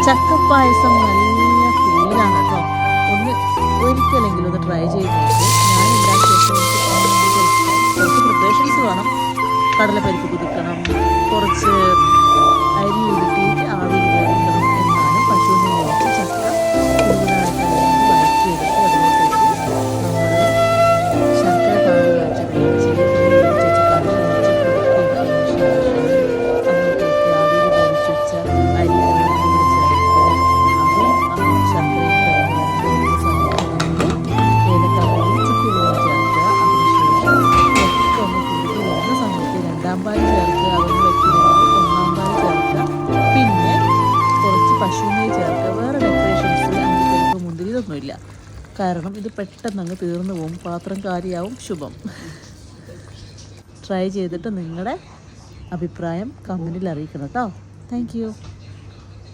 ചക്കപ്പായസം നല്ല ഫീലാണ് കേട്ടോ. ഒരിക്കലെങ്കിലും ഒന്ന് ട്രൈ ചെയ്ത് നോക്കി. ഞാൻ ഉണ്ടാക്കിയ കുറച്ച് പ്രിപ്പറേഷൻസ് വേണം. കടലപ്പരിപ്പ് കുതിക്കണം, കുറച്ച് അരി ഉരുട്ടിയിട്ട് ആവിയിൽ വേവിക്കണം. എന്നാലും പശുവിനെ വേവിച്ച് ചക്ക കൂടുതലായിട്ട് വഴറ്റിയെടുത്ത് അതിലോട്ടേക്ക് നമ്മൾ ശർക്കര പാവ് കാച്ചി വേവിച്ച് വേവിച്ച് കറി വെച്ച് കുറുക്കിയതിന് ശേഷം അതിലോട്ടേക്ക് ആവിയിൽ വേവിച്ച് വെച്ച അരി വെള്ളത്തിൽ ചേർത്ത് അതും ശർക്കരയും കിടന്ന് സമയത്ത് ഏലക്കാപ്പൊടി ചുക്കുവെള്ളം ചേർക്കുക. അതിനുശേഷം ഒക്കെ ഒന്ന് കുറുകി വരുന്ന സമയത്ത് രണ്ടാം പാൽ ചേർക്കുക. അതൊന്ന് വയ്ക്കുന്നത് ഒന്നാം പാൽ ചേർക്കുക. പിന്നെ കുറച്ച് പശുവിനെ ചേർക്കുക. വേറെ ഡെക്കറേഷൻസ് അണ്ടിപ്പരിപ്പ് മുന്തിരി ഇതൊന്നുമില്ല. കാരണം ഇത് പെട്ടെന്ന് അങ്ങ് തീർന്നു പോകും. പാത്രം കാലിയാവും. ശുഭം. ട്രൈ ചെയ്തിട്ട് നിങ്ങളുടെ അഭിപ്രായം കമൻറ്റിൽ അറിയിക്കണം കേട്ടോ. Thank you.